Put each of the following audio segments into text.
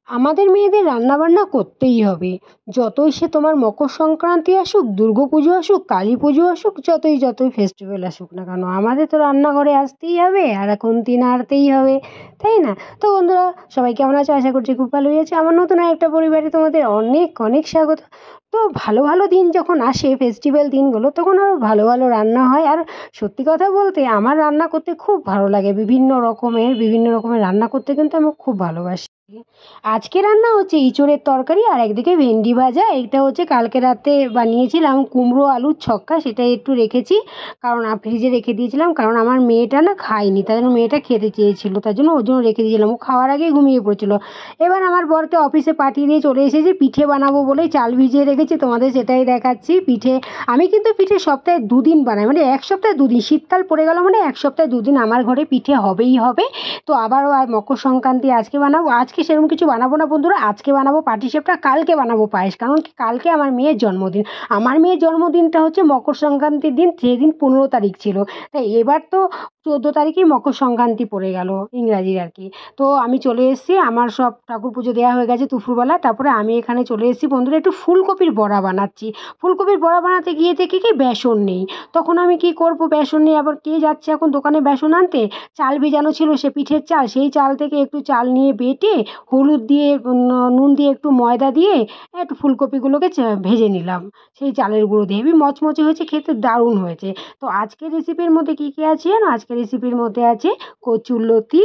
আমাদের মেয়েদের রান্নাবান্না করতেই হবে। যতই সে তোমার মকর সংক্রান্তি আসুক, দুর্গাপুজো আসুক, কালী পুজো আসুক, যতই ফেস্টিভ্যাল আসুক না কেন, আমাদের তো রান্নাঘরে আসতেই হবে আর খুন্তি নাড়তেই হবে, তাই না? তো বন্ধুরা, সবাই কেমন আছো? আশা করছি খুব ভালোই আছে। আমার নতুন আরেকটা পরিবারে তোমাদের অনেক অনেক স্বাগত। তো ভালো ভালো দিন যখন আসে, ফেস্টিভ্যাল দিনগুলো, তখন আরও ভালো ভালো রান্না হয়। আর সত্যি কথা বলতে আমার রান্না করতে খুব ভালো লাগে। বিভিন্ন রকমের রান্না করতে কিন্তু আমি খুব ভালোবাসি। আজকে রান্না হচ্ছে ইঁচড়ের তরকারি আর একদিকে ভেন্ডি ভাজা। এটা হচ্ছে কালকে রাতে বানিয়েছিলাম কুমড়ো আলুর ছক্কা, সেটা একটু রেখেছি, কারণ ফ্রিজে রেখে দিয়েছিলাম, কারণ আমার মেয়েটা না খায়নি, তার জন্য মেয়েটা খেতে চেয়েছিল, তার জন্য ওর জন্য রেখে দিয়েছিলাম। ও খাওয়ার আগেই ঘুমিয়ে পড়েছিল। এবার আমার বরকে অফিসে পাঠিয়ে দিয়ে চলে এসেছি, পিঠে বানাবো বলে চাল ভিজিয়ে রেখেছি, তোমাদের সেটাই দেখাচ্ছি। পিঠে আমি কিন্তু পিঠে সপ্তাহে দুদিন বানাই, মানে এক সপ্তাহে দুদিন। শীতকাল পড়ে গেল মানে এক সপ্তাহে দুদিন আমার ঘরে পিঠে হবেই হবে। তো আবারও আর মকর সংক্রান্তি আজকে বানাবো। আজকে সেরকম কিছু বানাবো না বন্ধুরা, আজকে বানাবো পাটিসাপটা, কালকে বানাবো পায়েস, কারণ কি কালকে আমার মেয়ের জন্মদিন। আমার মেয়ের জন্মদিনটা হচ্ছে মকর সংক্রান্তির দিন, সেদিন 15 তারিখ ছিল। তাই এবার তো 14 তারিখেই মকর সংক্রান্তি পড়ে গেল, ইংরাজির আর কি। তো আমি চলে এসেছি, আমার সব ঠাকুর পুজো দেওয়া হয়ে গেছে দুপুরবেলা। তারপরে আমি এখানে চলে এসেছি বন্ধুরা, একটু ফুলকপির বড়া বানাচ্ছি। ফুলকপির বড়া বানাতে গিয়ে দেখি কি বেসন নেই। তখন আমি কি করব, বেসন নেই, আবার কে যাচ্ছে এখন দোকানে বেসন আনতে? চাল ভেজানো ছিল, সে পিঠের চাল, সেই চাল থেকে একটু চাল নিয়ে বেটে হলুদ দিয়ে নুন দিয়ে একটু ময়দা দিয়ে একটু ফুলকপিগুলোকে ভেজে নিলাম সেই চালের গুঁড়ো দিয়ে। হেবি মচমচে হয়েছে, খেতে দারুণ হয়েছে। তো আজকের রেসিপির মধ্যে কী কী আছে জানো? আজকের রেসিপির মধ্যে আছে কচুরলতি,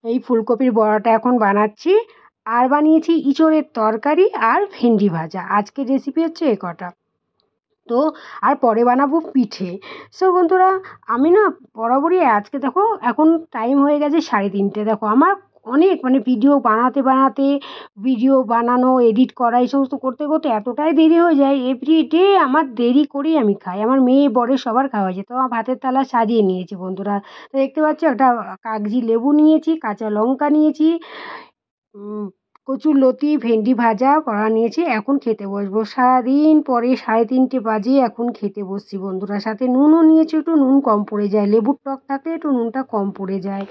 এই ফুলকপির বড়াটা এখন বানাচ্ছি, আর বানিয়েছি ইঁচড়ের তরকারি আর ভেন্ডি ভাজা। আজকের রেসিপি হচ্ছে এ কটা। তো আর পরে বানাবো পিঠে। সো বন্ধুরা, আমি না বরাবরই আজকে দেখো এখন টাইম হয়ে গেছে 3:30। দেখো আমার অনেক মানে ভিডিও বানানো, এডিট করা, এই সমস্ত করতে করতে এতটাই দেরি হয়ে যায়। এভরিডে আমার দেরি করেই আমি খাই, আমার মেয়ে বরের সবার খাওয়া যায়। তো আমার ভাতের থালা সাজিয়ে নিয়েছি বন্ধুরা। তো দেখতে পাচ্ছ, একটা কাগজি লেবু নিয়েছি, কাঁচা লঙ্কা নিয়েছি, উম, কচুরলতি, ভেন্ডি ভাজা করা নিয়েছি। এখন খেতে বসবো, সারাদিন পরে 3:30 বাজে এখন খেতে বসছি বন্ধুরা। সাথে নুনও নিয়েছি, একটু নুন কম পড়ে যায়, লেবুর টক থাকলে একটু নুনটা কম পড়ে যায়।